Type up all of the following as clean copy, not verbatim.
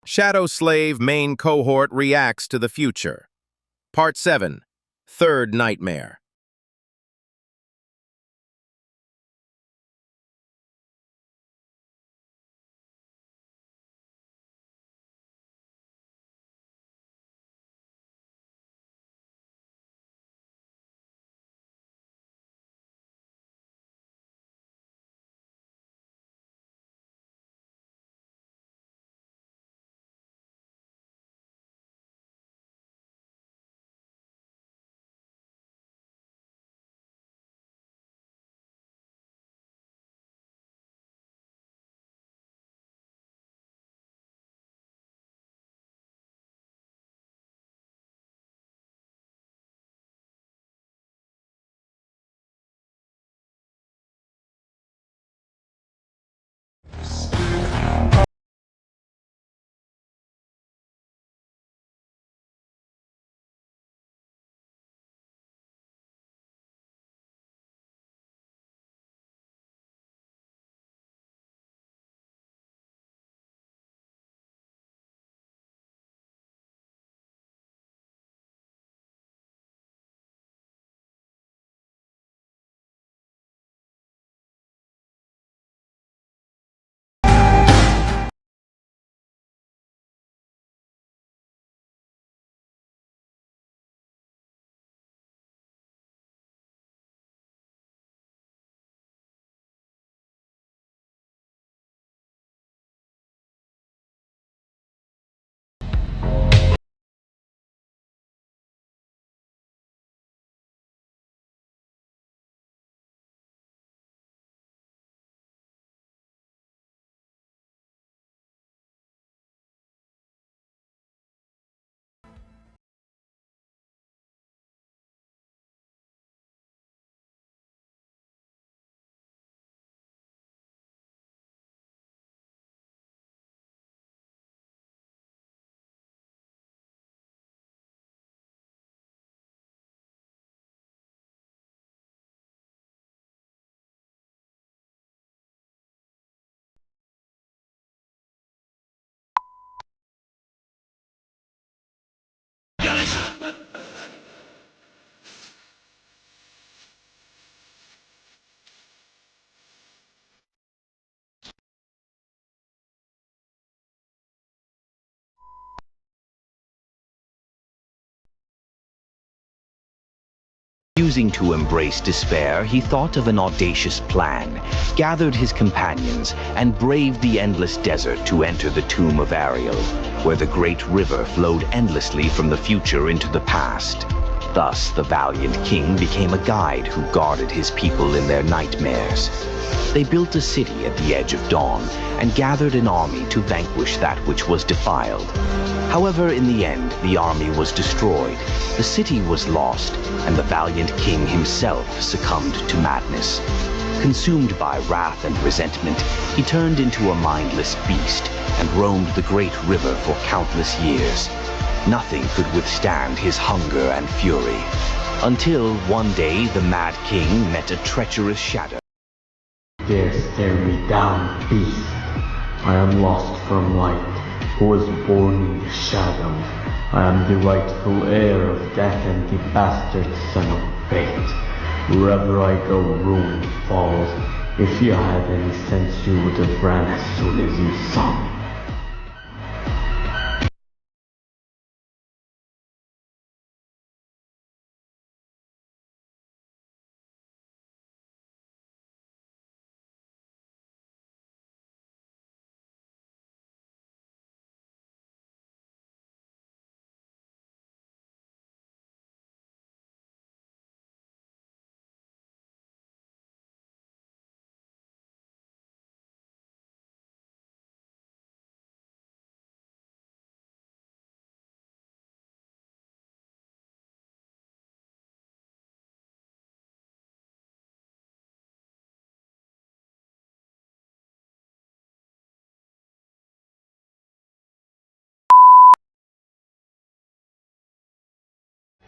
Shadowslave main cohort reacts to the future. Part 7. Third Nightmare. Refusing to embrace despair, he thought of an audacious plan, gathered his companions, and braved the endless desert to enter the tomb of Ariel, where the great river flowed endlessly from the future into the past. Thus, the valiant king became a guide who guarded his people in their nightmares. They built a city at the edge of dawn and gathered an army to vanquish that which was defiled. However, in the end, the army was destroyed, the city was lost, and the valiant king himself succumbed to madness. Consumed by wrath and resentment, he turned into a mindless beast and roamed the great river for countless years. Nothing could withstand his hunger and fury, until one day the mad king met a treacherous shadow. Dare stare me down, beast. I am lost from light, who was born in the shadow. I am the rightful heir of death and the bastard son of fate. Wherever I go, ruin falls. If you had any sense, you would have ran as soon as you saw me.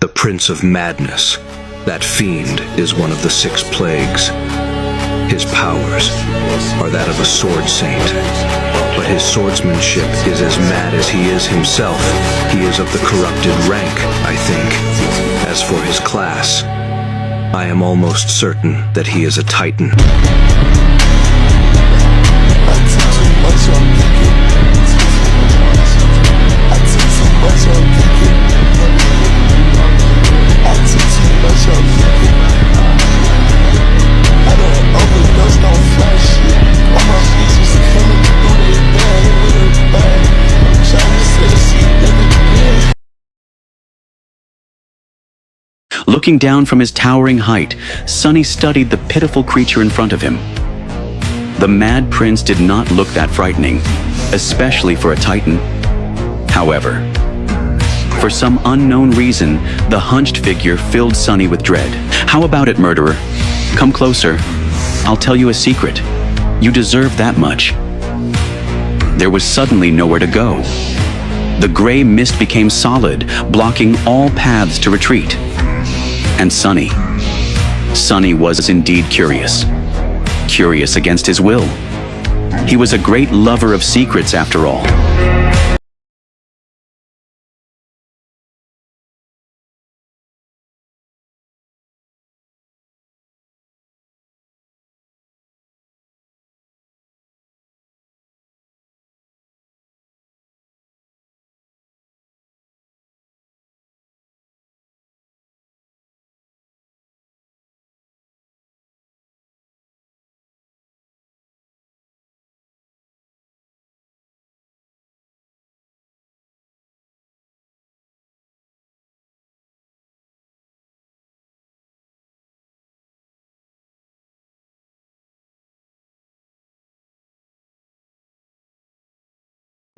The Prince of Madness. That fiend is one of the 6 plagues. His powers are that of a sword saint. but his swordsmanship is as mad as he is himself. He is of the corrupted rank, I think. As for his class, I am almost certain that he is a Titan. Looking down from his towering height, Sunny studied the pitiful creature in front of him. The Mad Prince did not look that frightening, especially for a Titan. However, for some unknown reason, the hunched figure filled Sunny with dread. "How about it, murderer? Come closer. I'll tell you a secret. You deserve that much." There was suddenly nowhere to go. The gray mist became solid, blocking all paths to retreat. And Sunny was indeed curious. Curious against his will. He was a great lover of secrets after all.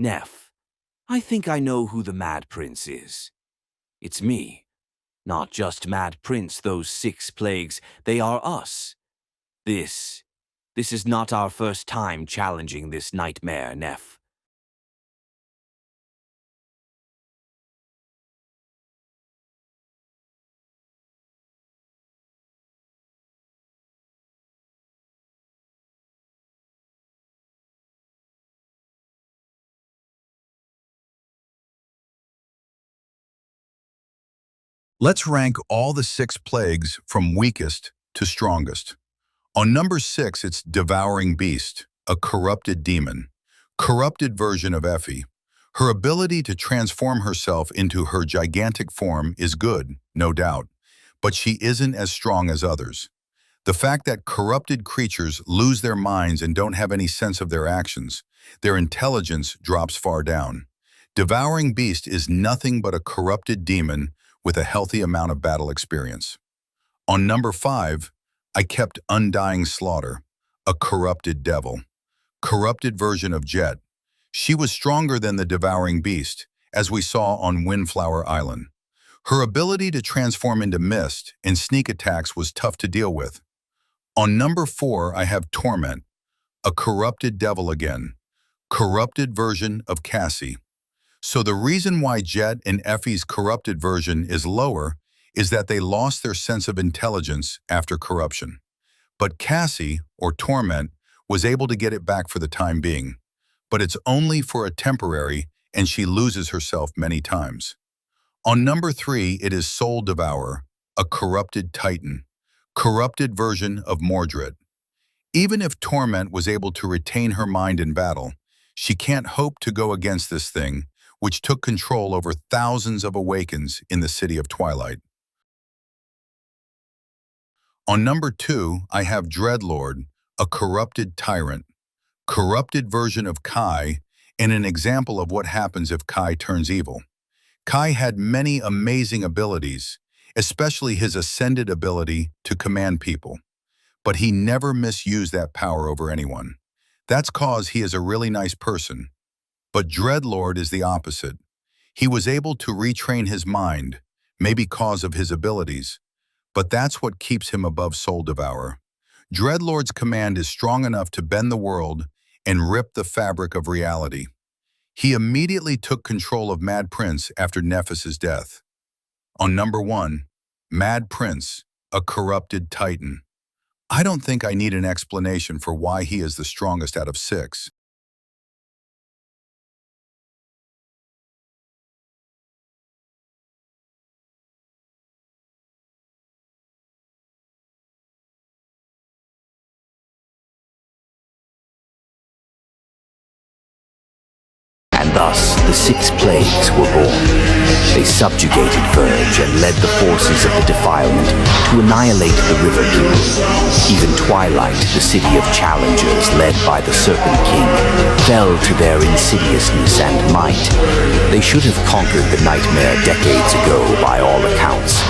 Neph, I think I know who the Mad Prince is. It's me. Not just Mad Prince, those 6 plagues, they are us. This is not our first time challenging this nightmare, Neph. Let's rank all the 6 plagues from weakest to strongest. On number 6, it's Devouring Beast, a corrupted demon. Corrupted version of Effie. Her ability to transform herself into her gigantic form is good, no doubt, but she isn't as strong as others. The fact that corrupted creatures lose their minds and don't have any sense of their actions, their intelligence drops far down. Devouring Beast is nothing but a corrupted demon with a healthy amount of battle experience. On number 5, I kept Undying Slaughter, a corrupted devil. Corrupted version of Jet. She was stronger than the Devouring Beast, as we saw on Windflower Island. Her ability to transform into mist and sneak attacks was tough to deal with. On number 4, I have Torment, a corrupted devil again. Corrupted version of Cassie. So the reason why Jet and Effie's corrupted version is lower is that they lost their sense of intelligence after corruption. But Cassie, or Torment, was able to get it back for the time being. But it's only for a temporary, and she loses herself many times. On number 3, it is Soul Devourer, a corrupted titan. Corrupted version of Mordred. Even if Torment was able to retain her mind in battle, she can't hope to go against this thing, which took control over thousands of Awakens in the City of Twilight. On number 2, I have Dreadlord, a corrupted tyrant. Corrupted version of Kai, and an example of what happens if Kai turns evil. Kai had many amazing abilities, especially his ascended ability to command people. But he never misused that power over anyone. That's cause he is a really nice person. But Dreadlord is the opposite. He was able to retrain his mind, maybe cause of his abilities, but that's what keeps him above Soul Devourer. Dreadlord's command is strong enough to bend the world and rip the fabric of reality. He immediately took control of Mad Prince after Nephis's death. On number 1, Mad Prince, a corrupted titan. I don't think I need an explanation for why he is the strongest out of 6. Thus, the 6 plagues were born. They subjugated Verge and led the forces of the defilement to annihilate the River People. Even Twilight, the city of challengers led by the Serpent King, fell to their insidiousness and might. They should have conquered the nightmare decades ago by all accounts.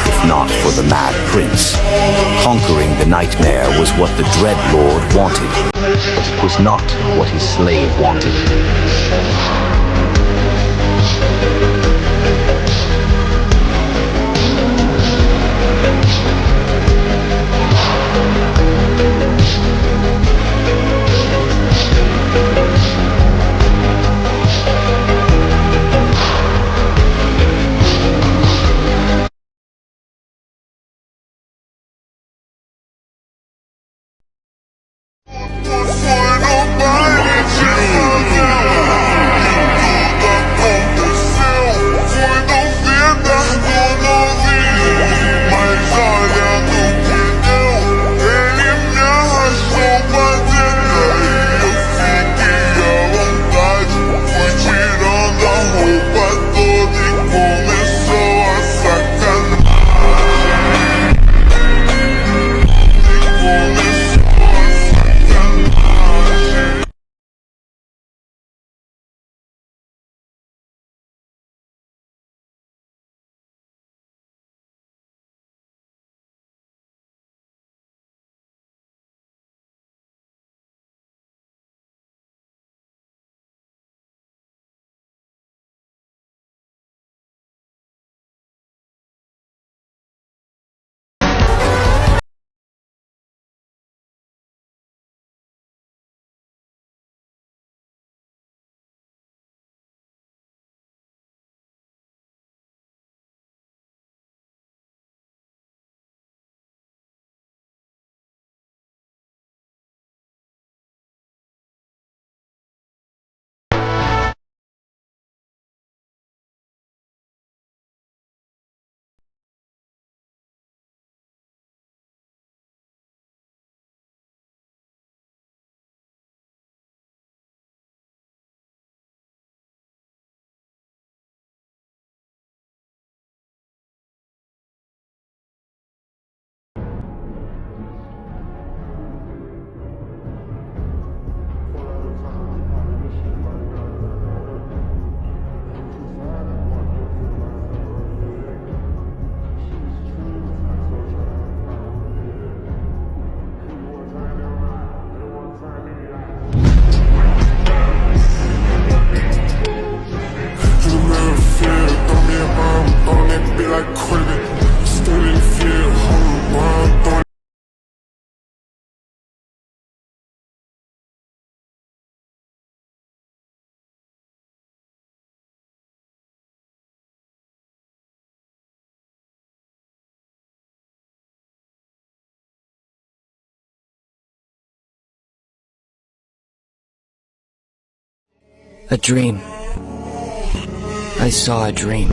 If not for the Mad Prince, conquering the nightmare was what the Dread Lord wanted, but it was not what his slave wanted. A dream. I saw a dream.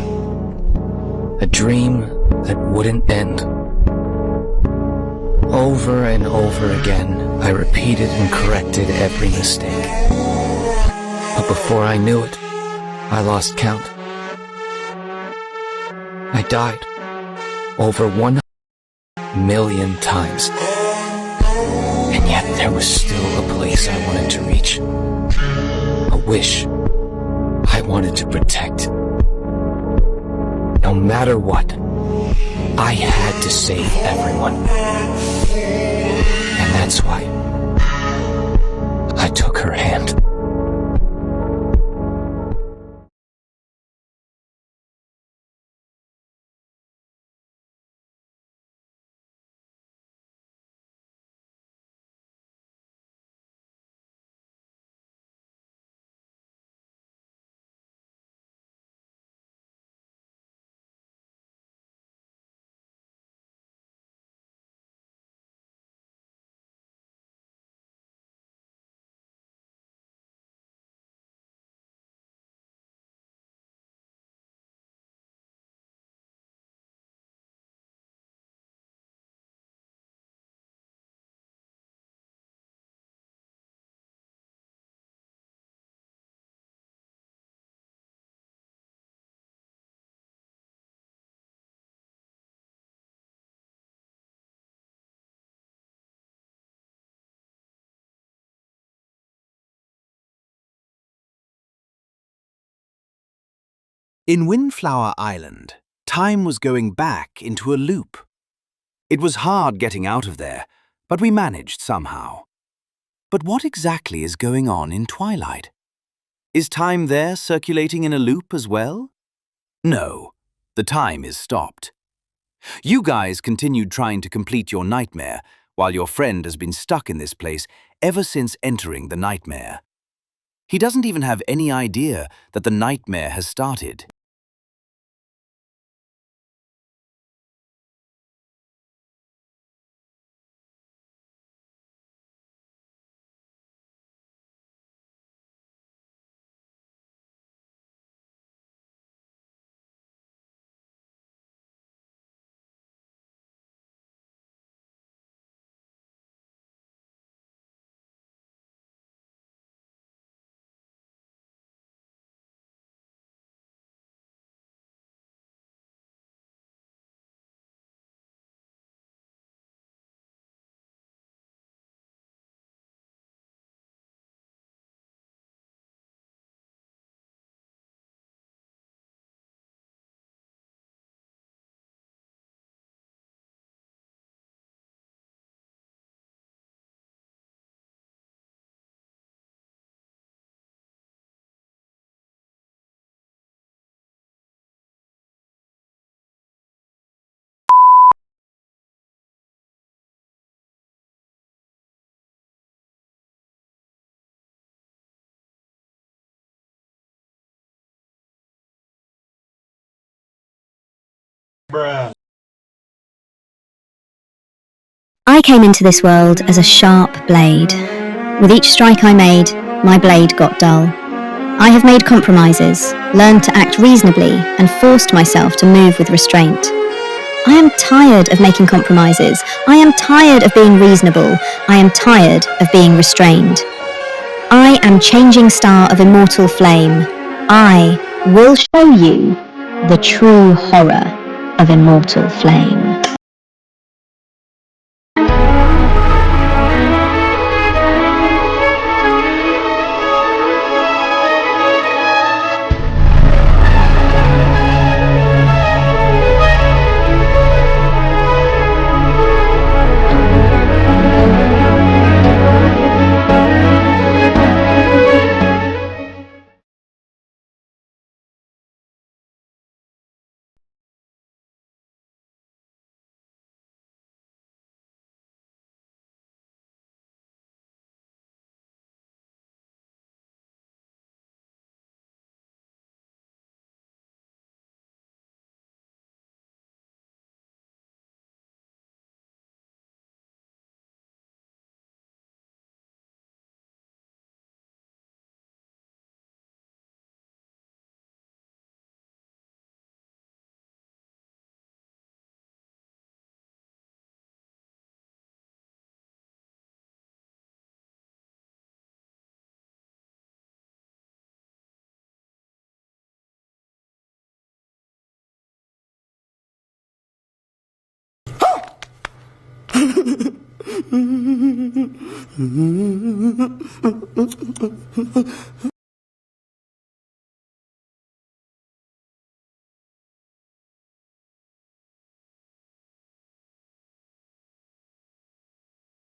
A dream that wouldn't end. Over and over again, I repeated and corrected every mistake. But before I knew it, I lost count. I died over 1 million times. And yet there was still a place I wanted to reach. A wish I wanted to protect. No matter what, I had to save everyone. And that's why I took her hand. In Windflower Island, time was going back into a loop. It was hard getting out of there, but we managed somehow. But what exactly is going on in Twilight? Is time there circulating in a loop as well? No, the time is stopped. You guys continued trying to complete your nightmare, while your friend has been stuck in this place ever since entering the nightmare. He doesn't even have any idea that the nightmare has started. I came into this world as a sharp blade. With each strike I made, my blade got dull. I have made compromises, learned to act reasonably, and forced myself to move with restraint. I am tired of making compromises. I am tired of being reasonable. I am tired of being restrained. I am changing star of immortal flame. I will show you the true horror of immortal flame.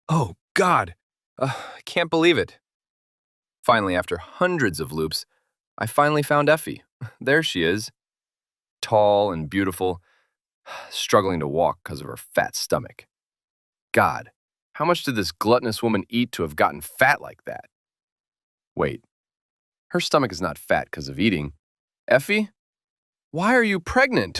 Oh, God! I can't believe it. Finally, after hundreds of loops, I finally found Effie. There she is. Tall and beautiful, struggling to walk because of her fat stomach. God, how much did this gluttonous woman eat to have gotten fat like that? Wait, her stomach is not fat because of eating. Effie? Why are you pregnant?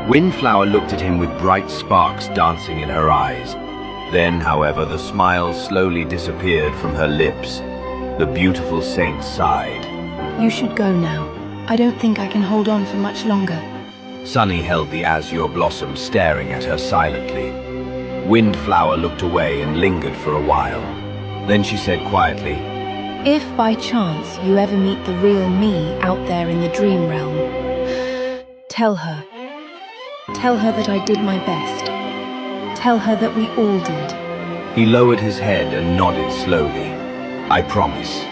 Windflower looked at him with bright sparks dancing in her eyes. Then, however, the smile slowly disappeared from her lips. The beautiful saint sighed. You should go now. I don't think I can hold on for much longer. Sunny held the azure blossom, staring at her silently. Windflower looked away and lingered for a while. Then she said quietly, If by chance you ever meet the real me out there in the dream realm, tell her. Tell her that I did my best. Tell her that we all did. He lowered his head and nodded slowly. I promise.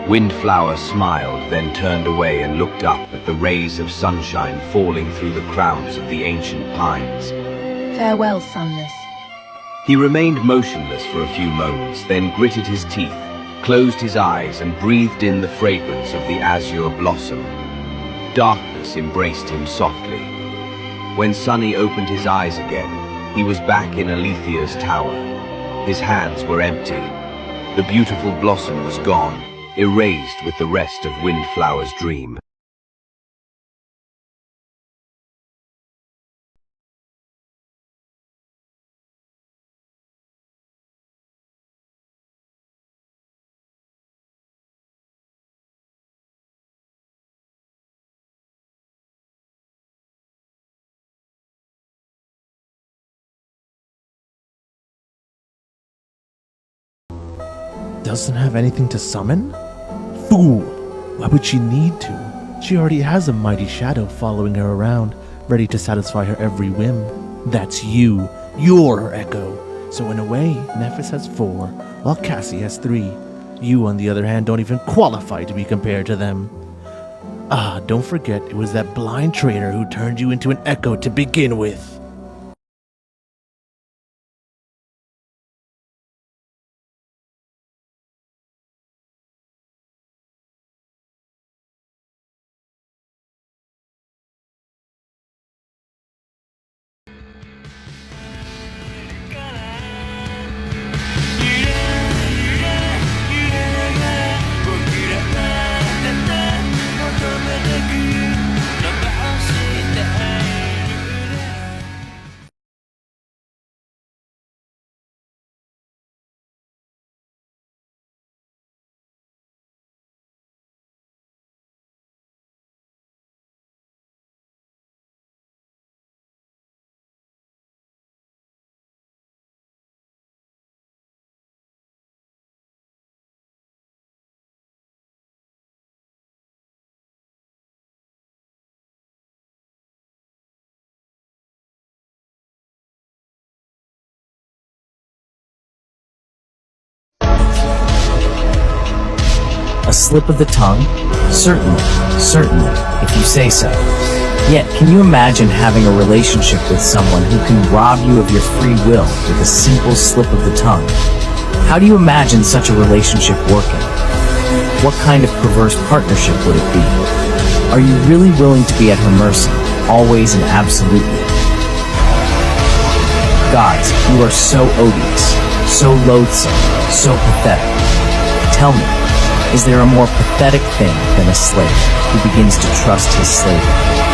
Windflower smiled, then turned away and looked up at the rays of sunshine falling through the crowns of the ancient pines. Farewell, Sunless. He remained motionless for a few moments, then gritted his teeth, closed his eyes, and breathed in the fragrance of the azure blossom. Darkness embraced him softly. When Sunny opened his eyes again, he was back in Alethea's tower. His hands were empty. The beautiful blossom was gone, erased with the rest of Windflower's dream. Doesn't have anything to summon? Fool! Why would she need to? She already has a mighty shadow following her around, ready to satisfy her every whim. That's you. You're her echo. So in a way, Nephis has 4, while Cassie has 3. You, on the other hand, don't even qualify to be compared to them. Ah, don't forget, it was that blind traitor who turned you into an echo to begin with. A slip of the tongue? Certainly, certainly, if you say so. Yet, can you imagine having a relationship with someone who can rob you of your free will with a simple slip of the tongue? How do you imagine such a relationship working? What kind of perverse partnership would it be? Are you really willing to be at her mercy, always and absolutely? Gods, you are so odious, so loathsome, so pathetic. Tell me, is there a more pathetic thing than a slave who begins to trust his slaver?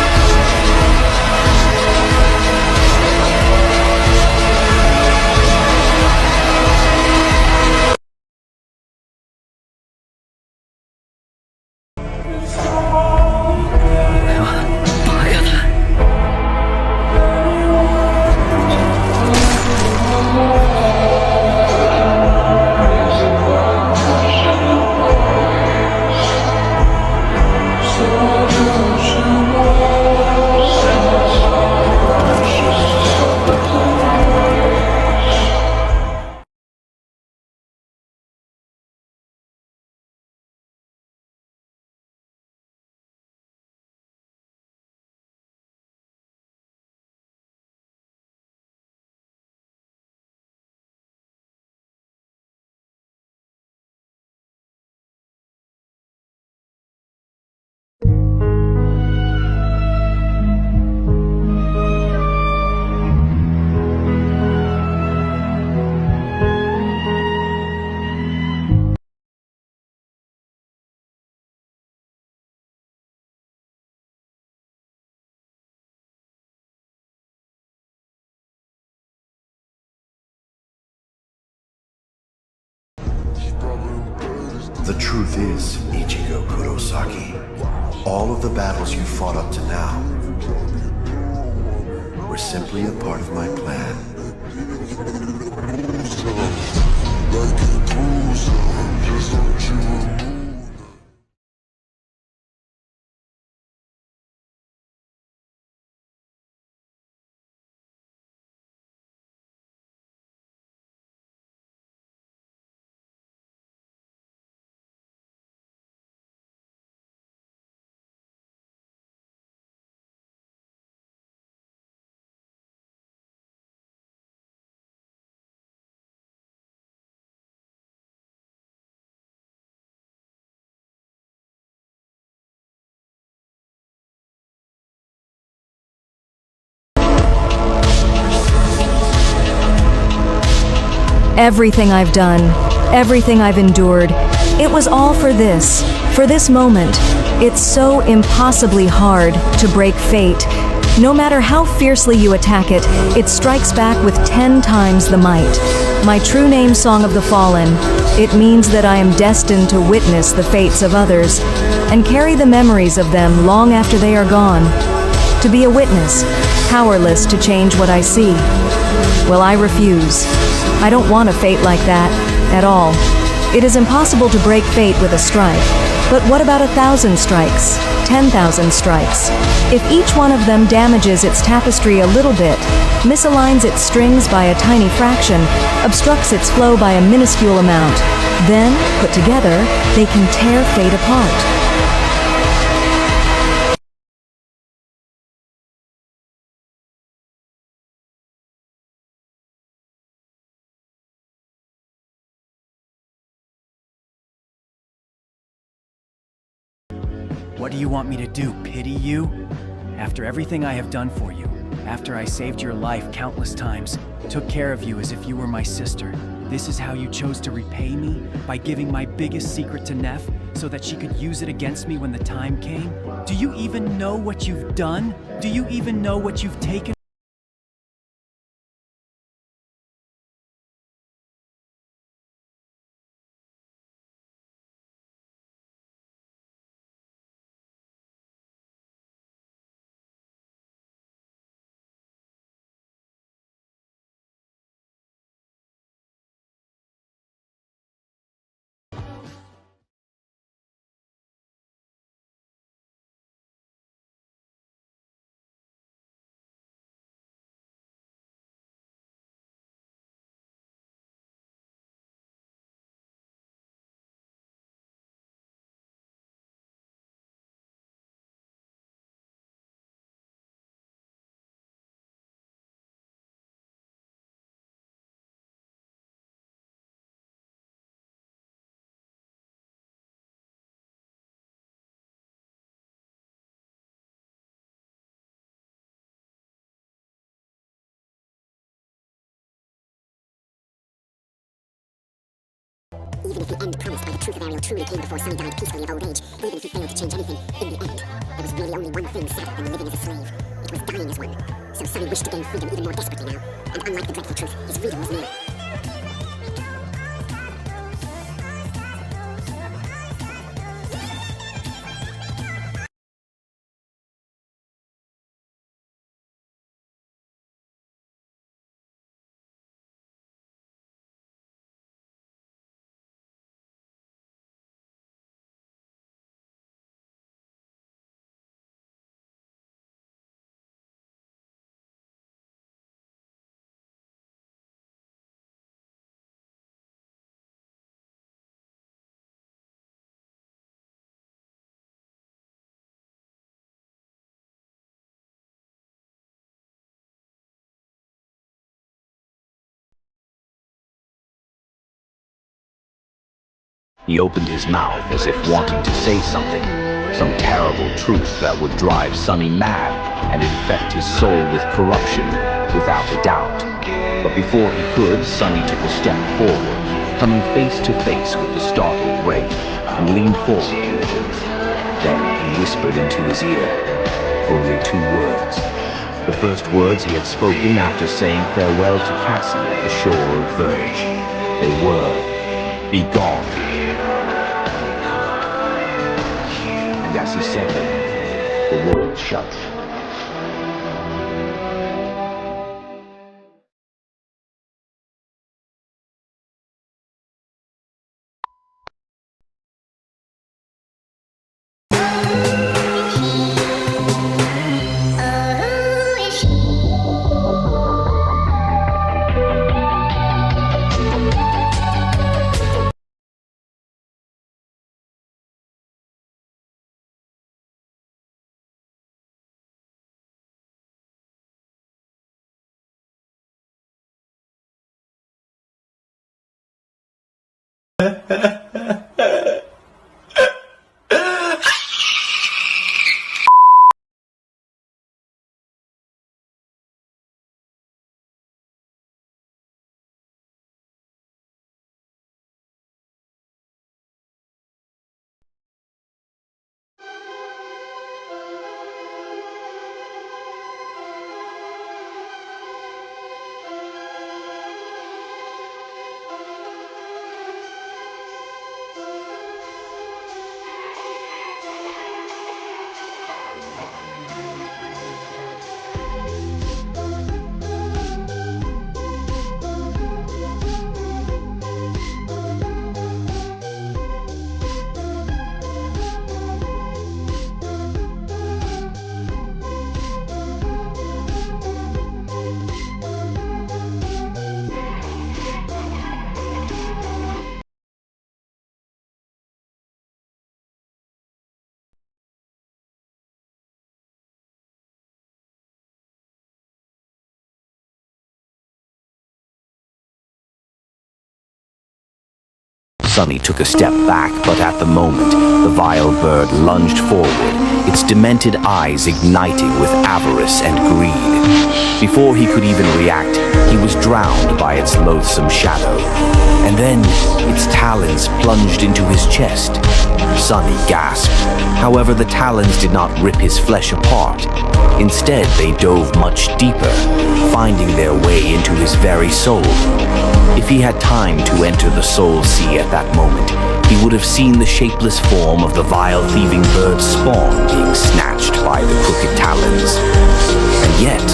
The truth is, Ichigo Kurosaki, all of the battles you fought up to now were simply a part of my plan. Everything I've done, everything I've endured, it was all for this moment. It's so impossibly hard to break fate. No matter how fiercely you attack it, it strikes back with 10 times the might. My true name, Song of the Fallen, it means that I am destined to witness the fates of others and carry the memories of them long after they are gone. To be a witness, powerless to change what I see. Well, I refuse. I don't want a fate like that, at all. It is impossible to break fate with a strike. But what about 1,000 strikes? 10,000 strikes? If each one of them damages its tapestry a little bit, misaligns its strings by a tiny fraction, obstructs its flow by a minuscule amount, then, put together, they can tear fate apart. What do you want me to do, pity you? After everything I have done for you, after I saved your life countless times, took care of you as if you were my sister, this is how you chose to repay me? By giving my biggest secret to Neph, so that she could use it against me when the time came? Do you even know what you've done? Do you even know what you've taken? Even if the end promised by the truth of Ariel truly came before Sunny died peacefully of old age, even if he failed to change anything, in the end, there was really only one thing sadder than living as a slave. It was dying as one. So Sunny wished to gain freedom even more desperately now, and unlike the dreadful truth, his freedom was near. He opened his mouth as if wanting to say something, some terrible truth that would drive Sunny mad and infect his soul with corruption, without a doubt. But before he could, Sunny took a step forward, coming face to face with the startled Ray, and leaned forward to him. Then he whispered into his ear only 2 words. The first words he had spoken after saying farewell to Cassie at the shore of Verge. They were, "Be gone." as he said them, the world shut. Sunny took a step back, but at the moment, the vile bird lunged forward, its demented eyes igniting with avarice and greed. Before he could even react, he was drowned by its loathsome shadow. And then, its talons plunged into his chest. Sunny gasped. However, the talons did not rip his flesh apart. Instead, they dove much deeper, finding their way into his very soul. If he had time to enter the soul sea at that moment, he would have seen the shapeless form of the vile thieving bird's spawn being snatched by the crooked talons. And yet,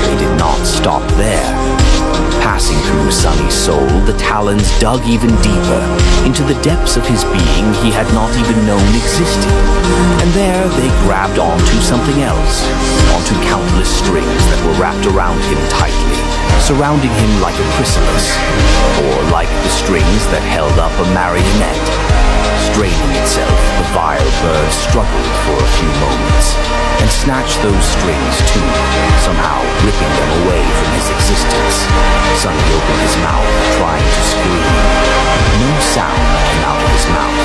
they did not stop there. Passing through Sunny's soul, the talons dug even deeper, into the depths of his being he had not even known existed. And there they grabbed onto something else, onto countless strings that were wrapped around him tightly, surrounding him like a chrysalis, or like the strings that held up a marionette. Straining itself, the vile bird struggled for a few moments, and snatched those strings too, somehow ripping them away from his existence. Sunny opened his mouth, trying to scream. No sound came out of his mouth.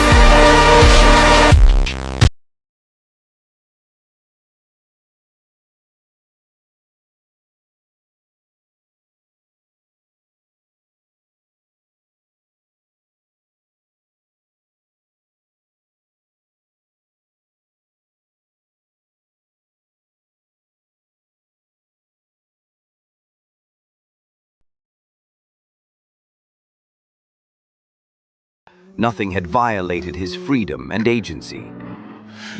Nothing had violated his freedom and agency.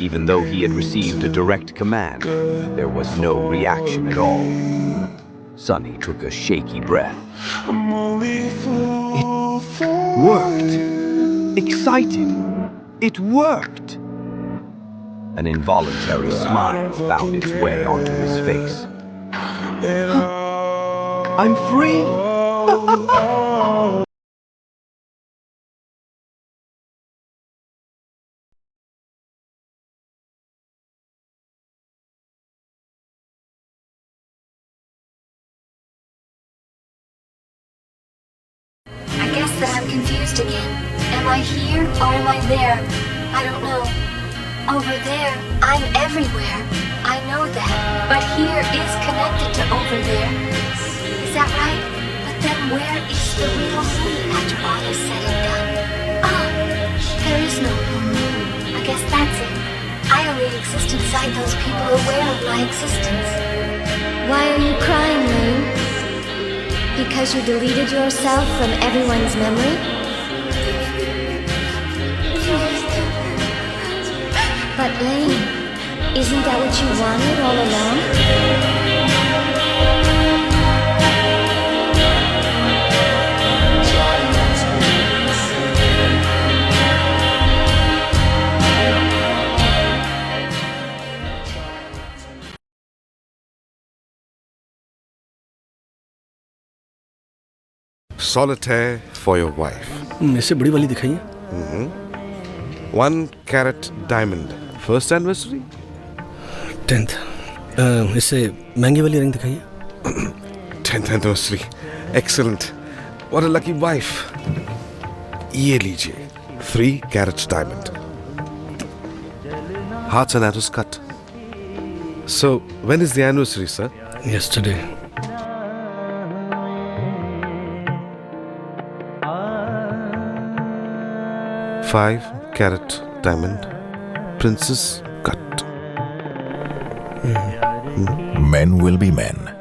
Even though he had received a direct command, there was no reaction at all. Sunny took a shaky breath. It worked! Exciting! It worked! An involuntary smile found its way onto his face. I'm free! That I'm confused again. Am I here or am I there? I don't know. Over there, I'm everywhere. I know that. But here is connected to over there. Is that right? But then where is the real me after all is said and done? Ah, there is no real me. I guess that's it. I only exist inside those people aware of my existence. Why are you crying, Moon? Because you deleted yourself from everyone's memory? But Lane, isn't that what you wanted all along? Solitaire for your wife. इससे बड़ी वाली दिखाइए. 1 carat diamond. First anniversary? 10th. इससे महंगी वाली ring दिखाइए. 10th anniversary. Excellent. What a lucky wife. ये लीजिए. 3 carat diamond. Hearts and arrows cut. So, when is the anniversary, sir? Yesterday. Five carat diamond, princess cut. Men will be men.